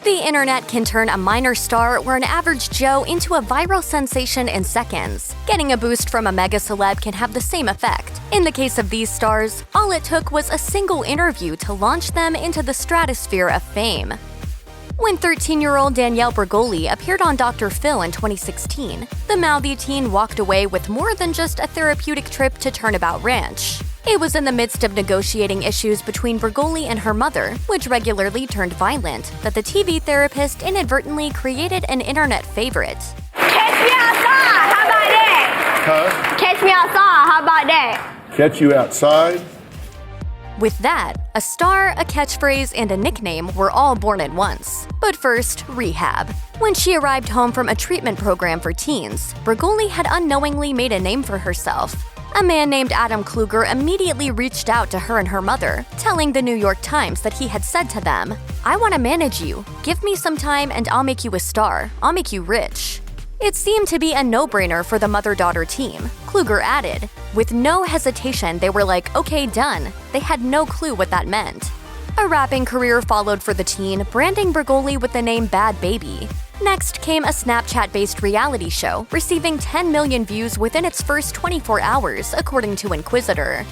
The internet can turn a minor star or an average Joe into a viral sensation in seconds. Getting a boost from a mega celeb can have the same effect. In the case of these stars, all it took was a single interview to launch them into the stratosphere of fame. When 13-year-old Danielle Bregoli appeared on Dr. Phil in 2016, the mouthy teen walked away with more than just a therapeutic trip to Turnabout Ranch. It was in the midst of negotiating issues between Bregoli and her mother, which regularly turned violent, that the TV therapist inadvertently created an internet favorite. Catch me outside, how about that? Huh? Catch me outside, how about that? Catch you outside? With that, a star, a catchphrase, and a nickname were all born at once. But first, rehab. When she arrived home from a treatment program for teens, Bregoli had unknowingly made a name for herself. A man named Adam Kluger immediately reached out to her and her mother, telling the New York Times that he had said to them, "I want to manage you. Give me some time and I'll make you a star. I'll make you rich." It seemed to be a no-brainer for the mother-daughter team. Kluger added, with no hesitation, they were like, "Okay, done." They had no clue what that meant. A rapping career followed for the teen, branding Bregoli with the name Bad Baby. Next came a Snapchat-based reality show, receiving 10 million views within its first 24 hours, according to Inquisitor.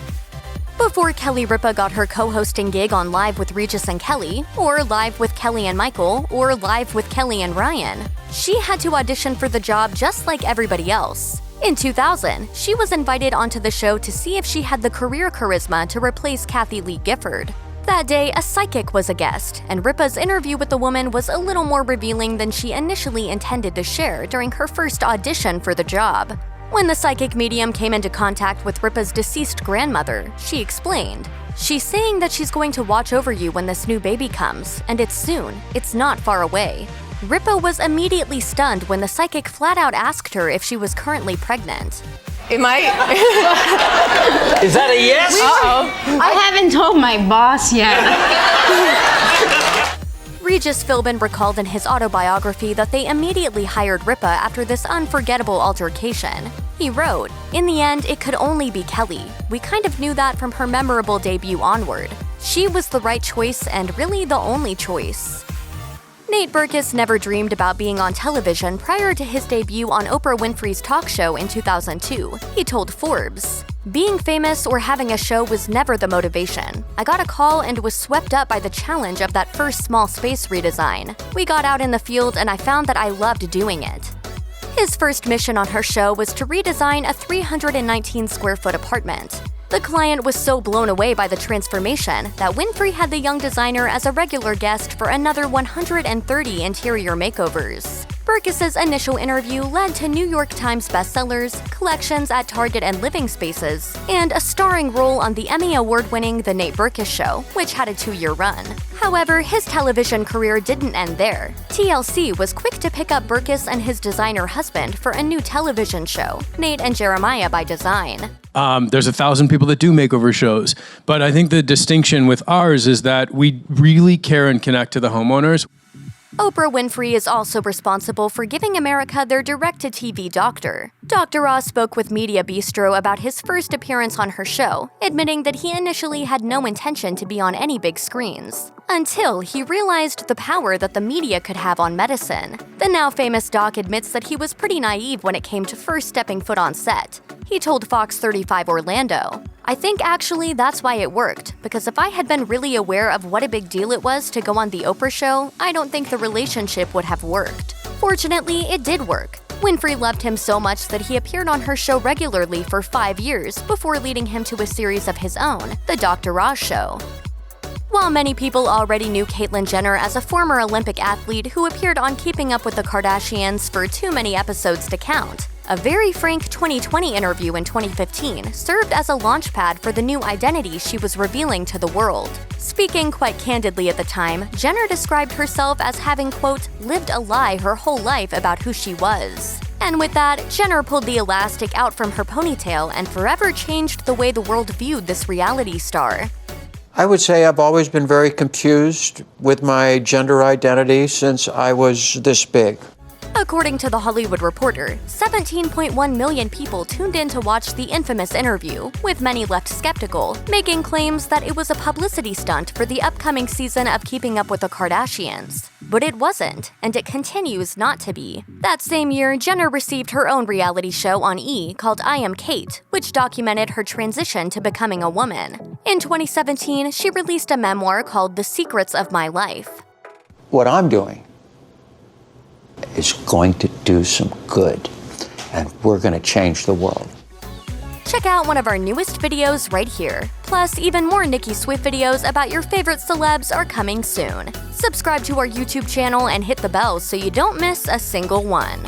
Before Kelly Ripa got her co-hosting gig on Live with Regis and Kelly, or Live with Kelly and Michael, or Live with Kelly and Ryan, she had to audition for the job just like everybody else. In 2000, she was invited onto the show to see if she had the career charisma to replace Kathy Lee Gifford. That day, a psychic was a guest, and Ripa's interview with the woman was a little more revealing than she initially intended to share during her first audition for the job. When the psychic medium came into contact with Ripa's deceased grandmother, she explained, "She's saying that she's going to watch over you when this new baby comes, and it's soon. It's not far away." Ripa was immediately stunned when the psychic flat out asked her if she was currently pregnant. Am I? Is that a yes? Uh-oh. I haven't told my boss yet. Regis Philbin recalled in his autobiography that they immediately hired Ripa after this unforgettable altercation. He wrote, "In the end, it could only be Kelly. We kind of knew that from her memorable debut onward. She was the right choice and really the only choice." Nate Berkus never dreamed about being on television prior to his debut on Oprah Winfrey's talk show in 2002. He told Forbes, "Being famous or having a show was never the motivation. I got a call and was swept up by the challenge of that first small space redesign. We got out in the field and I found that I loved doing it." His first mission on her show was to redesign a 319-square-foot apartment. The client was so blown away by the transformation that Winfrey had the young designer as a regular guest for another 130 interior makeovers. Berkus's initial interview led to New York Times bestsellers, collections at Target and Living Spaces, and a starring role on the Emmy Award-winning The Nate Berkus Show, which had a 2-year run. However, his television career didn't end there. TLC was quick to pick up Berkus and his designer husband for a new television show, Nate and Jeremiah by Design. There's 1,000 people that do makeover shows, but I think the distinction with ours is that we really care and connect to the homeowners. Oprah Winfrey is also responsible for giving America their direct-to-TV doctor. Dr. Ross spoke with Media Bistro about his first appearance on her show, admitting that he initially had no intention to be on any big screens, until he realized the power that the media could have on medicine. The now famous doc admits that he was pretty naive when it came to first stepping foot on set. He told Fox 35 Orlando, "I think actually that's why it worked, because if I had been really aware of what a big deal it was to go on the Oprah show, I don't think the relationship would have worked." Fortunately, it did work. Winfrey loved him so much that he appeared on her show regularly for 5 years before leading him to a series of his own, The Dr. Ross Show. While many people already knew Caitlyn Jenner as a former Olympic athlete who appeared on Keeping Up with the Kardashians for too many episodes to count, a very frank 2020 interview in 2015 served as a launchpad for the new identity she was revealing to the world. Speaking quite candidly at the time, Jenner described herself as having, quote, lived a lie her whole life about who she was. And with that, Jenner pulled the elastic out from her ponytail and forever changed the way the world viewed this reality star. I would say I've always been very confused with my gender identity since I was this big. According to The Hollywood Reporter, 17.1 million people tuned in to watch the infamous interview, with many left skeptical, making claims that it was a publicity stunt for the upcoming season of Keeping Up with the Kardashians. But it wasn't, and it continues not to be. That same year, Jenner received her own reality show on E! Called I Am Kate, which documented her transition to becoming a woman. In 2017, she released a memoir called The Secrets of My Life. What I'm doing is going to do some good, and we're going to change the world. Check out one of our newest videos right here. Plus, even more Nicki Swift videos about your favorite celebs are coming soon. Subscribe to our YouTube channel and hit the bell so you don't miss a single one.